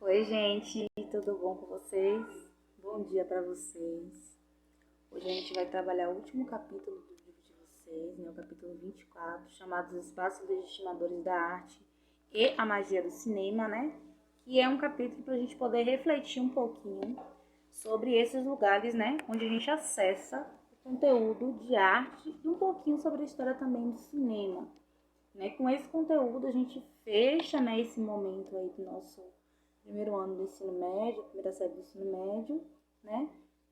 Oi, gente, tudo bom com vocês? Bom dia para vocês. Hoje a gente vai trabalhar o último capítulo do livro de vocês, né? O capítulo 24, chamado Os Espaços Legitimadores da Arte e a Magia do Cinema, né? Que é um capítulo para a gente poder refletir um pouquinho sobre esses lugares, né? Onde a gente acessa o conteúdo de arte e um pouquinho sobre a história também do cinema. Né? Com esse conteúdo a gente fecha, né, esse momento aí do nosso primeiro ano do ensino médio, primeira série do ensino médio, né?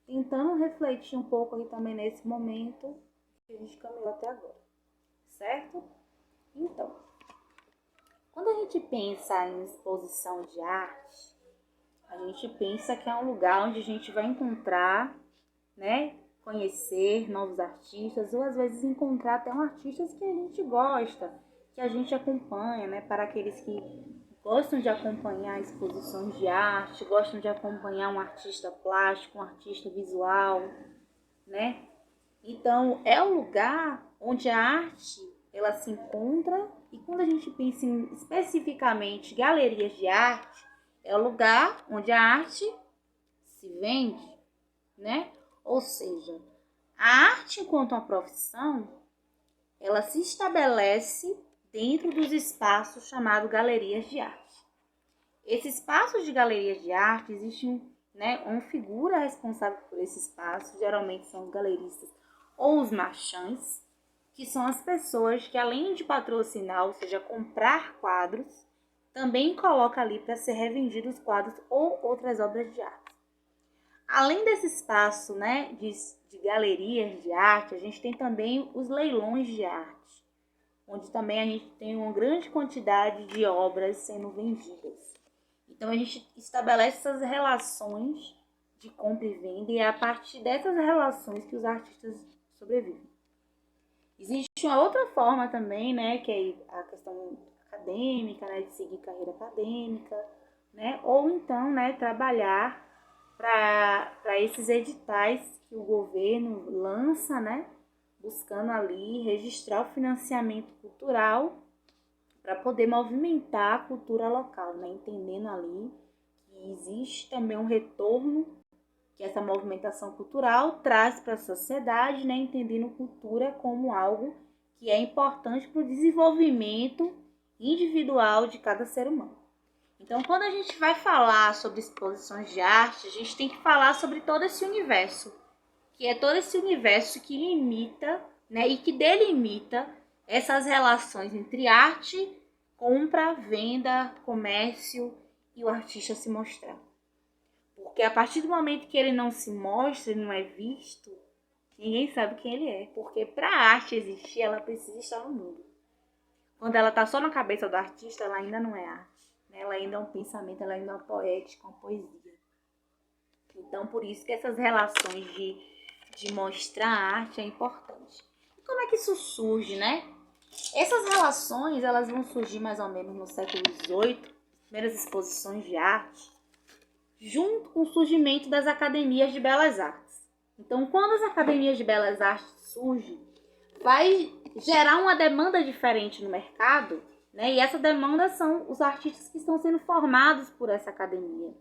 Tentando refletir um pouco aí também nesse momento que a gente caminhou até agora, certo? Então, quando a gente pensa em exposição de arte, a gente pensa que é um lugar onde a gente vai encontrar, né, conhecer novos artistas, ou às vezes encontrar até artistas que a gente gosta, que a gente acompanha, né, para aqueles que gostam de acompanhar exposições de arte, gostam de acompanhar um artista plástico, um artista visual, né? Então, é o lugar onde a arte ela se encontra, e quando a gente pensa em especificamente galerias de arte, é o lugar onde a arte se vende, né? Ou seja, a arte enquanto uma profissão, ela se estabelece dentro dos espaços chamados galerias de arte. Esses espaços de galerias de arte, existe né, uma figura responsável por esse espaço, geralmente são os galeristas ou os marchands, que são as pessoas que, além de patrocinar, ou seja, comprar quadros, também coloca ali para ser revendidos quadros ou outras obras de arte. Além desse espaço, né, de galerias de arte, a gente tem também os leilões de arte, onde também a gente tem uma grande quantidade de obras sendo vendidas. Então, a gente estabelece essas relações de compra e venda, e é a partir dessas relações que os artistas sobrevivem. Existe uma outra forma também, né, que é a questão acadêmica, né, de seguir carreira acadêmica, né, ou então, né, trabalhar para esses editais que o governo lança, né, buscando ali registrar o financiamento cultural para poder movimentar a cultura local, né, entendendo ali que existe também um retorno que essa movimentação cultural traz para a sociedade, né, entendendo cultura como algo que é importante para o desenvolvimento individual de cada ser humano. Então, quando a gente vai falar sobre exposições de arte, a gente tem que falar sobre todo esse universo, que é todo esse universo que limita, né, e que delimita essas relações entre arte, compra, venda, comércio e o artista se mostrar. Porque a partir do momento que ele não se mostra, ele não é visto, ninguém sabe quem ele é. Porque para a arte existir, ela precisa estar no mundo. Quando ela está só na cabeça do artista, ela ainda não é arte. Ela ainda é um pensamento, ela ainda é uma poética, uma poesia. Então, por isso que essas relações de mostrar a arte é importante. E como é que isso surge, né? Essas relações, elas vão surgir mais ou menos no século XVIII, primeiras exposições de arte, junto com o surgimento das academias de belas artes. Então, quando as academias de belas artes surgem, vai gerar uma demanda diferente no mercado, né? E essa demanda são os artistas que estão sendo formados por essa academia.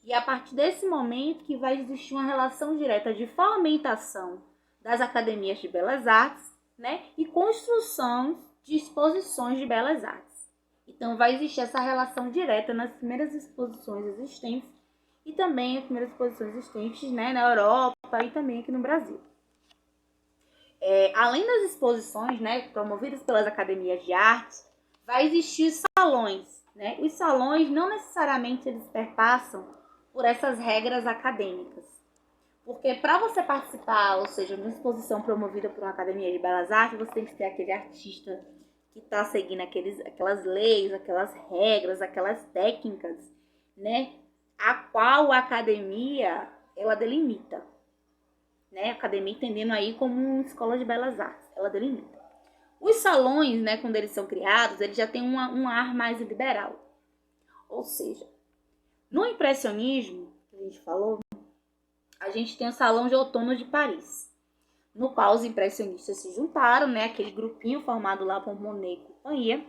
E a partir desse momento que vai existir uma relação direta de fomentação das academias de belas artes, né? E construção de exposições de belas artes. Então, vai existir essa relação direta nas primeiras exposições existentes e também as primeiras exposições existentes, né, na Europa e também aqui no Brasil. Além das exposições, né, promovidas pelas academias de artes, vai existir salões, né? Os salões não necessariamente eles perpassam por essas regras acadêmicas. Porque para você participar, ou seja, de uma exposição promovida por uma academia de belas artes, você tem que ter aquele artista que está seguindo aquelas leis, aquelas regras, aquelas técnicas, né? A qual a academia ela delimita. Né? A academia entendendo aí como uma escola de belas artes, ela delimita. Os salões, né, quando eles são criados, eles já têm um ar mais liberal. Ou seja, no impressionismo, que a gente falou, a gente tem o Salão de Outono de Paris, no qual os impressionistas se juntaram, né, aquele grupinho formado lá por Monet e companhia,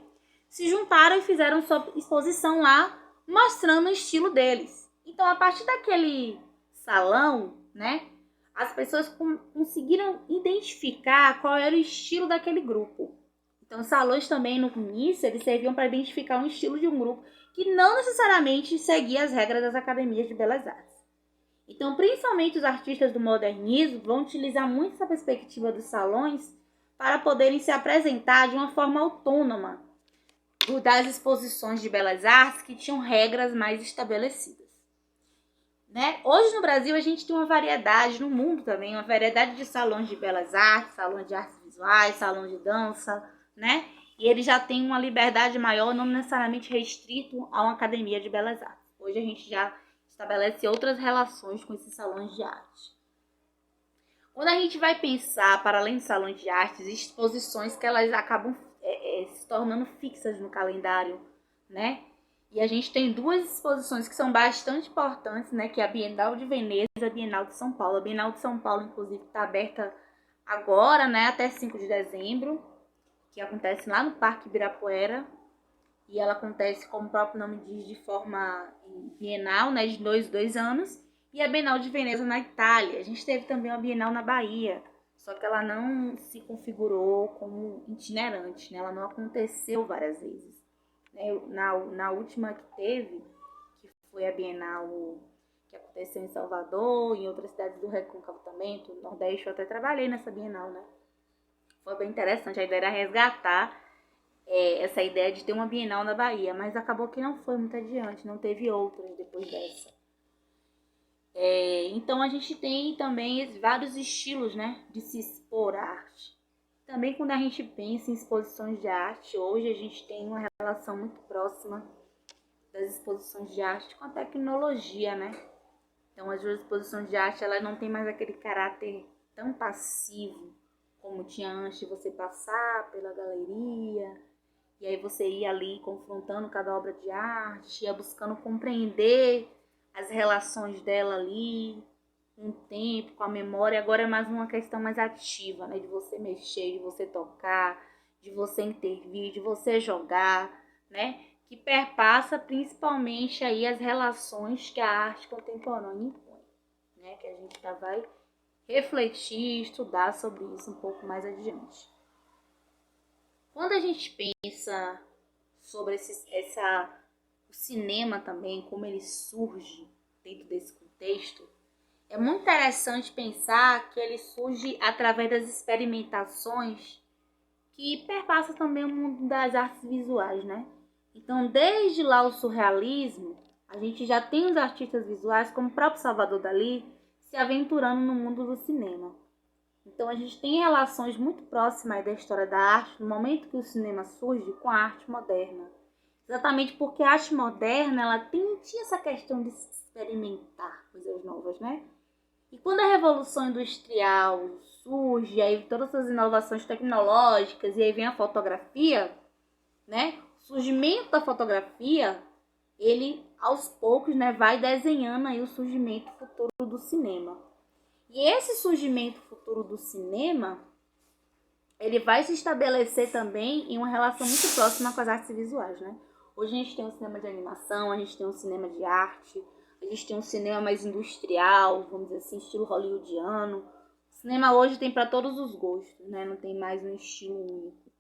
se juntaram e fizeram sua exposição lá mostrando o estilo deles. Então, a partir daquele salão, né, as pessoas conseguiram identificar qual era o estilo daquele grupo. Então, os salões também, no início, eles serviam para identificar um estilo de um grupo que não necessariamente seguia as regras das academias de belas artes. Então, principalmente os artistas do modernismo vão utilizar muito essa perspectiva dos salões para poderem se apresentar de uma forma autônoma das exposições de belas artes que tinham regras mais estabelecidas. Né? Hoje no Brasil a gente tem uma variedade, no mundo também, uma variedade de salões de belas artes, salões de artes visuais, salões de dança, né? E ele já tem uma liberdade maior, não necessariamente restrito a uma academia de belas artes. Hoje a gente já estabelece outras relações com esses salões de arte. Quando a gente vai pensar, para além de salões de artes, exposições que elas acabam se tornando fixas no calendário, né? E a gente tem duas exposições que são bastante importantes, né? Que é a Bienal de Veneza e a Bienal de São Paulo. A Bienal de São Paulo, inclusive, está aberta agora, né? Até 5 de dezembro, que acontece lá no Parque Ibirapuera. E ela acontece, como o próprio nome diz, de forma bienal, né? De dois anos. E a Bienal de Veneza na Itália. A gente teve também uma Bienal na Bahia, só que ela não se configurou como itinerante, né? Ela não aconteceu várias vezes. Na última que teve, que foi a Bienal que aconteceu em Salvador, em outras cidades do Recôncavo também, do Nordeste, eu até trabalhei nessa Bienal, né? Foi bem interessante, a ideia era resgatar essa ideia de ter uma Bienal na Bahia, mas acabou que não foi muito adiante, não teve outras depois dessa. Então a gente tem também vários estilos, né, de se expor arte. Também quando a gente pensa em exposições de arte, hoje a gente tem uma relação muito próxima das exposições de arte com a tecnologia, né? Então as exposições de arte, elas não tem mais aquele caráter tão passivo como tinha antes de você passar pela galeria, e aí você ia ali confrontando cada obra de arte, ia buscando compreender as relações dela ali, com o tempo, com a memória. Agora é mais uma questão mais ativa, né? De você mexer, de você tocar, de você intervir, de você jogar, né? Que perpassa principalmente aí as relações que a arte contemporânea impõe, né? Que a gente já vai refletir, estudar sobre isso um pouco mais adiante. Quando a gente pensa sobre o cinema também, como ele surge dentro desse contexto, é muito interessante pensar que ele surge através das experimentações que perpassa também o mundo das artes visuais, né? Então, desde lá o surrealismo, a gente já tem os artistas visuais, como o próprio Salvador Dalí, se aventurando no mundo do cinema. Então, a gente tem relações muito próximas da história da arte no momento que o cinema surge com a arte moderna. Exatamente porque a arte moderna, ela tinha essa questão de experimentar coisas novas, né? E quando a Revolução Industrial surge, aí todas as inovações tecnológicas, e aí vem a fotografia, né? O surgimento da fotografia, ele aos poucos, né, vai desenhando aí o surgimento futuro do cinema. E esse surgimento futuro do cinema, ele vai se estabelecer também em uma relação muito próxima com as artes visuais, né? Hoje a gente tem um cinema de animação, a gente tem um cinema de arte, a gente tem um cinema mais industrial, vamos dizer assim, estilo hollywoodiano. O cinema hoje tem para todos os gostos, né? Não tem mais um estilo único.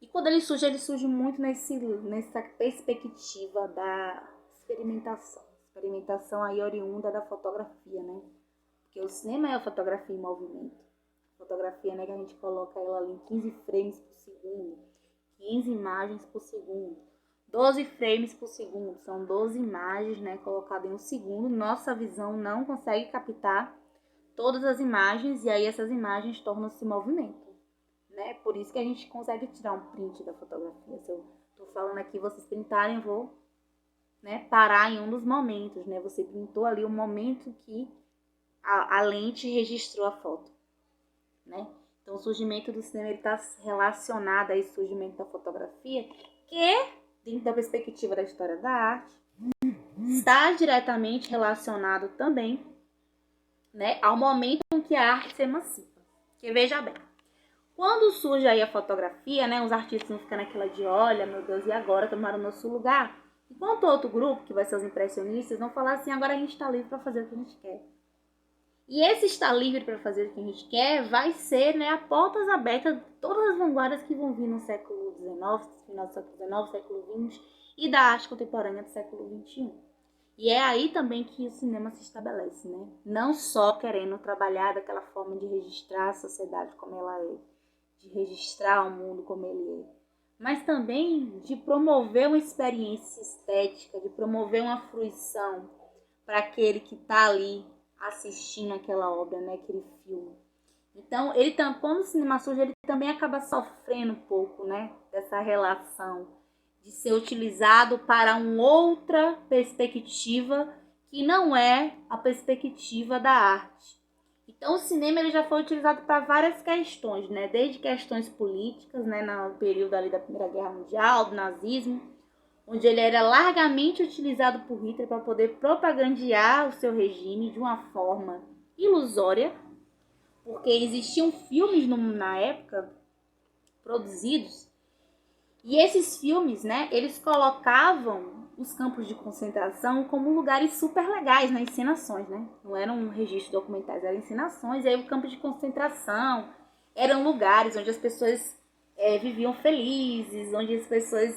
E quando ele surge muito nessa perspectiva da experimentação. Experimentação aí oriunda da fotografia, né? Porque o cinema é a fotografia em movimento. A fotografia, né, que a gente coloca ela ali em 15 frames por segundo, 15 imagens por segundo, 12 frames por segundo. São 12 imagens, né, colocadas em um segundo. Nossa visão não consegue captar todas as imagens e aí essas imagens tornam-se movimento, né? Por isso que a gente consegue tirar um print da fotografia. Se eu estou falando aqui, vocês printarem, eu vou, né, parar em um dos momentos, né? Você pintou ali o momento que a lente registrou a foto, né? Então o surgimento do cinema está relacionado a esse surgimento da fotografia, que, dentro da perspectiva da história da arte, está diretamente relacionado também, né, ao momento em que a arte se emancipa. Porque veja bem, quando surge aí a fotografia, né, os artistas vão ficando naquela de, olha, meu Deus, e agora tomaram o nosso lugar? Enquanto outro grupo, que vai ser os impressionistas, vão falar assim, agora a gente está livre para fazer o que a gente quer. E esse estar livre para fazer o que a gente quer vai ser, né, a portas abertas de todas as vanguardas que vão vir no século XIX, final do século XIX, século XX e da arte contemporânea do século XXI. E é aí também que o cinema se estabelece, né? Não só querendo trabalhar daquela forma de registrar a sociedade como ela é, de registrar o mundo como ele é, mas também de promover uma experiência estética, de promover uma fruição para aquele que está ali assistindo aquela obra, né, aquele filme. Então, quando o cinema surge, ele também acaba sofrendo um pouco, né, dessa relação de ser utilizado para uma outra perspectiva que não é a perspectiva da arte. Então, o cinema ele já foi utilizado para várias questões, né, desde questões políticas, né, no período ali da Primeira Guerra Mundial, do nazismo, onde ele era largamente utilizado por Hitler para poder propagandear o seu regime de uma forma ilusória, porque existiam filmes na época produzidos, e esses filmes, né, eles colocavam os campos de concentração como lugares super legais nas encenações, né? Não eram registros documentais, eram encenações, e aí o campo de concentração eram lugares onde as pessoas viviam felizes, onde as pessoas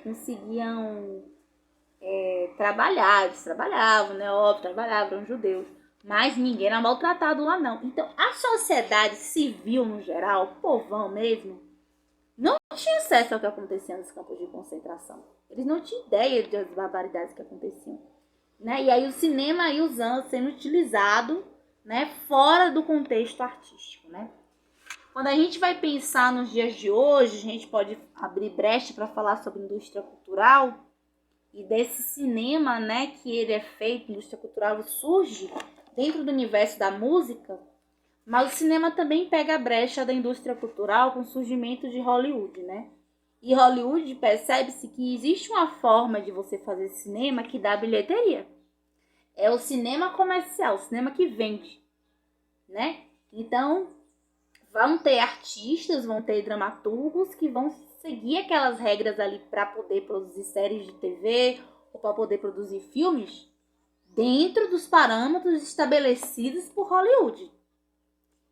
conseguiam trabalhar, eles trabalhavam, né? Óbvio, trabalhavam, eram judeus, mas ninguém era maltratado lá não. Então a sociedade civil no geral, o povão mesmo, não tinha acesso ao que acontecia nos campos de concentração. Eles não tinham ideia das barbaridades que aconteciam, né? E aí o cinema aí sendo utilizado, né, fora do contexto artístico, né? Quando a gente vai pensar nos dias de hoje, a gente pode abrir brecha para falar sobre indústria cultural e desse cinema, né, que ele é feito, indústria cultural surge dentro do universo da música, mas o cinema também pega a brecha da indústria cultural com o surgimento de Hollywood, né? E Hollywood percebe-se que existe uma forma de você fazer cinema que dá bilheteria. É o cinema comercial, o cinema que vende, né? Então, vão ter artistas, vão ter dramaturgos que vão seguir aquelas regras ali para poder produzir séries de TV ou para poder produzir filmes dentro dos parâmetros estabelecidos por Hollywood.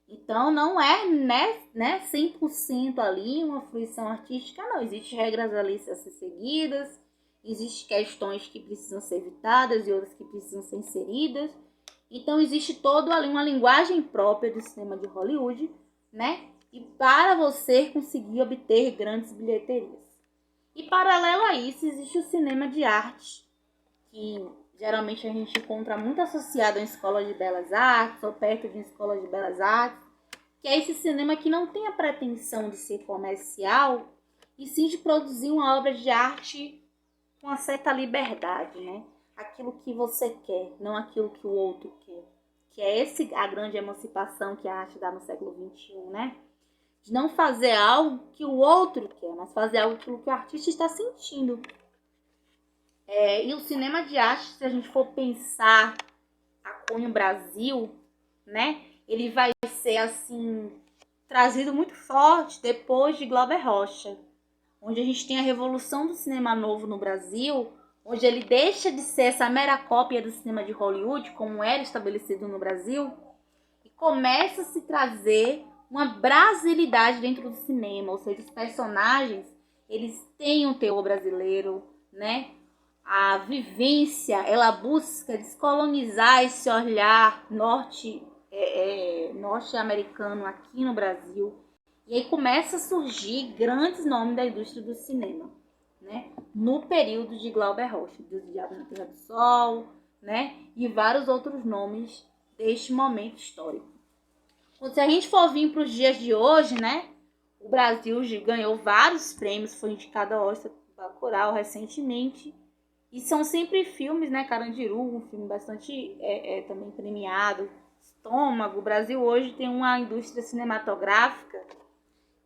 Então, não é, né 100% ali uma fruição artística, não. Existem regras ali a ser seguidas, existem questões que precisam ser evitadas e outras que precisam ser inseridas. Então, existe todo ali uma linguagem própria do cinema de Hollywood, né? E para você conseguir obter grandes bilheterias. E paralelo a isso, existe o cinema de arte, que geralmente a gente encontra muito associado a uma escola de belas artes ou perto de uma escola de belas artes, que é esse cinema que não tem a pretensão de ser comercial, e sim de produzir uma obra de arte com uma certa liberdade, né? Aquilo que você quer, não aquilo que o outro quer. Que é a grande emancipação que a arte dá no século XXI, né? De não fazer algo que o outro quer, mas fazer algo que o artista está sentindo. E o cinema de arte, se a gente for pensar a cunho Brasil, né? Ele vai ser, assim, trazido muito forte depois de Glauber Rocha, onde a gente tem a revolução do cinema novo no Brasil, onde ele deixa de ser essa mera cópia do cinema de Hollywood, como era estabelecido no Brasil, e começa a se trazer uma brasilidade dentro do cinema, ou seja, os personagens, eles têm um teor brasileiro, né? A vivência, ela busca descolonizar esse olhar norte-americano aqui no Brasil. E aí começa a surgir grandes nomes da indústria do cinema, né? No período de Glauber Rocha, Deus do Diabo na Terra do Sol, né? E vários outros nomes deste momento histórico. Então, se a gente for vir para os dias de hoje, né? O Brasil ganhou vários prêmios, foi indicado ao Oscar Bacurau recentemente. E são sempre filmes, né? Carandiru, um filme bastante também premiado. Estômago. O Brasil hoje tem uma indústria cinematográfica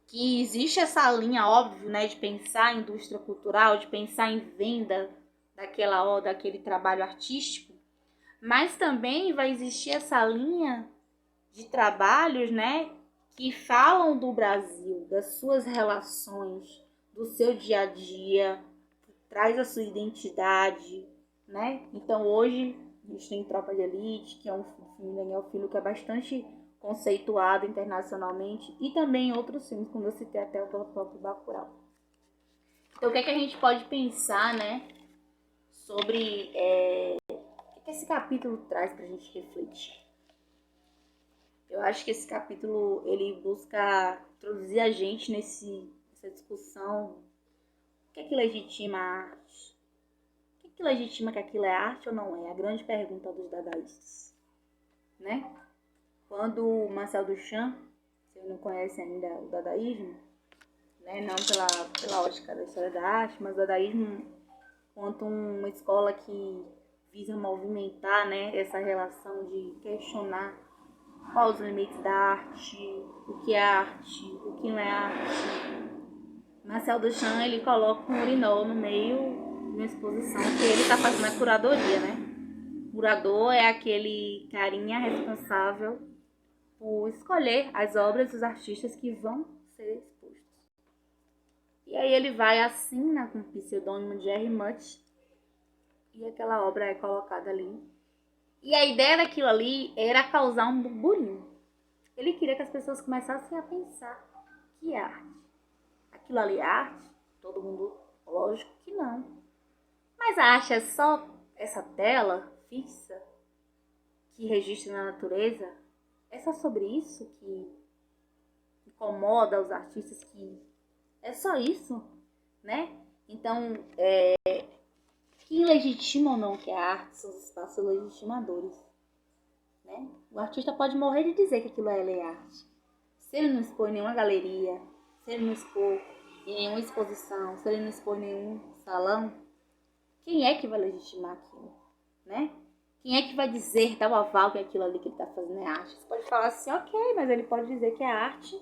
que existe essa linha, óbvio, né? De pensar em indústria cultural, de pensar em venda daquele trabalho artístico. Mas também vai existir essa linha de trabalhos, né? Que falam do Brasil, das suas relações, do seu dia a dia, traz a sua identidade, né? Então hoje a gente tem Tropa de Elite, que é um filme do Daniel Filho que é bastante conceituado internacionalmente, e também outros filmes, como eu citei até o próprio Bacurau. Então o que é que a gente pode pensar, né, sobre o que esse capítulo traz pra gente refletir? Eu acho que esse capítulo ele busca introduzir a gente nessa discussão. O que é que legitima a arte? O que é que legitima que aquilo é arte ou não é? A grande pergunta dos dadaístas, né? Quando Marcel Duchamp, você não conhece ainda o dadaísmo, né? Não pela ótica da história da arte, mas o dadaísmo quanto uma escola que visa movimentar, né, essa relação de questionar quais os limites da arte, o que é arte, o que não é arte. Marcel Duchamp, ele coloca um urinol no meio de uma exposição que ele está fazendo a curadoria, né? O curador é aquele carinha responsável por escolher as obras dos artistas que vão ser expostos. E aí ele vai, assina com o pseudônimo de R. Mutt, e aquela obra é colocada ali. E a ideia daquilo ali era causar um burburinho. Ele queria que as pessoas começassem a pensar que é arte. Aquilo ali é arte? Todo mundo, lógico que não. Mas a arte é só essa tela fixa que registra na natureza? É só sobre isso que incomoda os artistas, que é só isso, né? Então, quem legitima ou não que é arte são os espaços legitimadores, né? O artista pode morrer de dizer que aquilo é arte. Se ele não expor em nenhuma galeria, se ele não expor em nenhuma exposição, se ele não expor em nenhum salão, quem é que vai legitimar aquilo, né? Quem é que vai dizer, dar o aval que aquilo ali que ele está fazendo é arte? Você pode falar assim, ok, mas ele pode dizer que é arte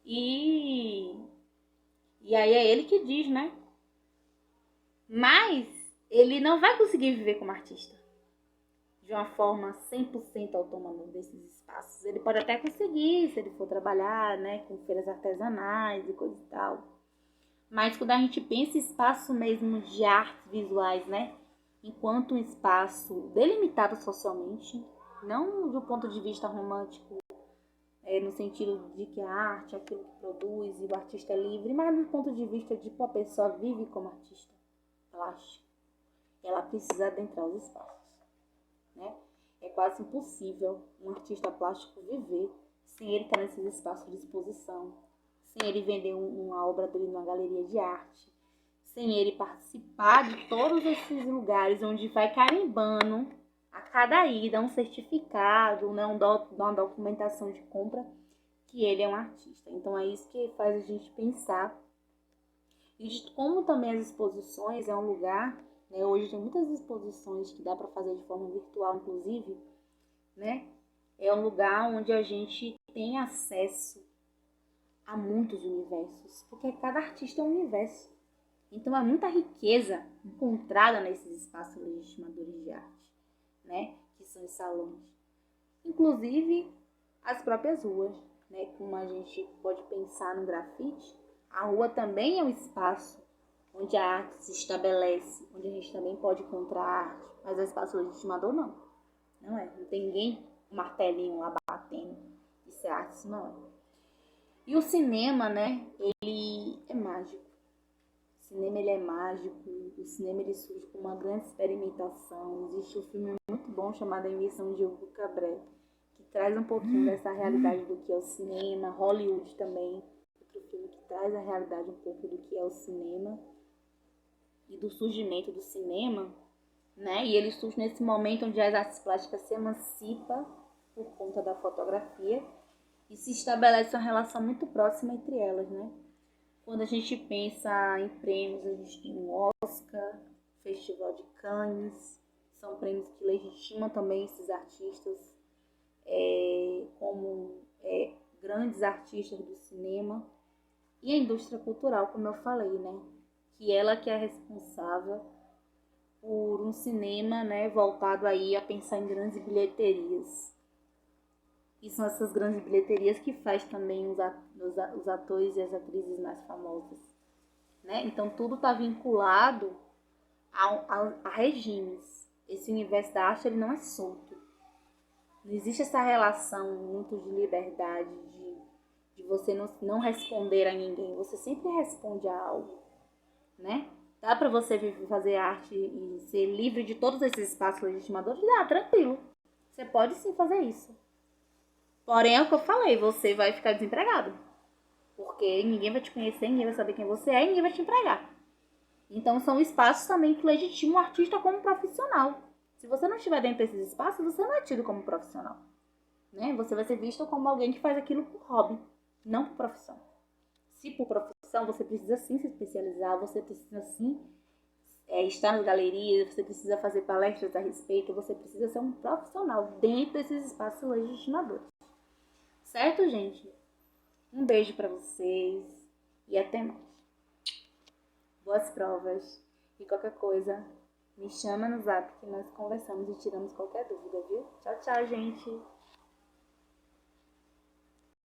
e aí é ele que diz, né? Mas ele não vai conseguir viver como artista de uma forma 100% autônoma desses espaços. Ele pode até conseguir, se ele for trabalhar, né, com feiras artesanais e coisa e tal. Mas quando a gente pensa em espaço mesmo de artes visuais, né, enquanto um espaço delimitado socialmente, não do ponto de vista romântico, no sentido de que a arte é aquilo que produz e o artista é livre, mas do ponto de vista de que a pessoa vive como artista plástico, ela precisa adentrar os espaços, né? É quase impossível um artista plástico viver sem ele estar nesses espaços de exposição, sem ele vender uma obra dele numa galeria de arte, sem ele participar de todos esses lugares onde vai carimbando a cada ida um certificado, né, uma documentação de compra que ele é um artista. Então é isso que faz a gente pensar. E de como também as exposições é um lugar, né, hoje tem muitas exposições que dá para fazer de forma virtual, inclusive, né? É um lugar onde a gente tem acesso a muitos universos, porque cada artista é um universo. Então há muita riqueza encontrada nesses espaços legitimadores de arte, né? Que são os salões. Inclusive as próprias ruas, né? Como a gente pode pensar no grafite, a rua também é um espaço onde a arte se estabelece, onde a gente também pode encontrar arte, mas o espaço legitimador não. Não é. Não tem ninguém com um martelinho lá batendo. Isso é arte, isso não é. E o cinema, né? Ele é mágico. O cinema ele é mágico. O cinema ele surge com uma grande experimentação. Existe um filme muito bom chamado A Invenção de Hugo Cabret, que traz um pouquinho dessa realidade do que é o cinema. Hollywood também, outro filme que traz a realidade um pouco do que é o cinema e do surgimento do cinema, né? E ele surge nesse momento onde as artes plásticas se emancipam por conta da fotografia e se estabelece uma relação muito próxima entre elas, né? Quando a gente pensa em prêmios, a gente tem o Oscar, Festival de Cannes, são prêmios que legitimam também esses artistas como grandes artistas do cinema, e a indústria cultural, como eu falei, né? Que ela que é responsável por um cinema, né, voltado aí a pensar em grandes bilheterias. E são essas grandes bilheterias que faz também os atores e as atrizes mais famosas, né? Então tudo está vinculado a regimes. Esse universo da arte, ele não é solto. Não existe essa relação muito de liberdade, de você não responder a ninguém. Você sempre responde a algo, né? Dá pra você fazer arte e ser livre de todos esses espaços legitimadores? Dá, tranquilo. Você pode sim fazer isso. Porém, é o que eu falei, você vai ficar desempregado. Porque ninguém vai te conhecer, ninguém vai saber quem você é e ninguém vai te empregar. Então, são espaços também que legitimam o artista como profissional. Se você não estiver dentro desses espaços, você não é tido como profissional, né? Você vai ser visto como alguém que faz aquilo por hobby, não por profissão. Se por profissão, você precisa sim se especializar, você precisa sim estar nas galerias, você precisa fazer palestras a respeito, você precisa ser um profissional dentro desses espaços legitimadores. Certo, gente? Um beijo pra vocês e até mais. Boas provas e qualquer coisa, me chama no zap que nós conversamos e tiramos qualquer dúvida, viu? Tchau, tchau, gente!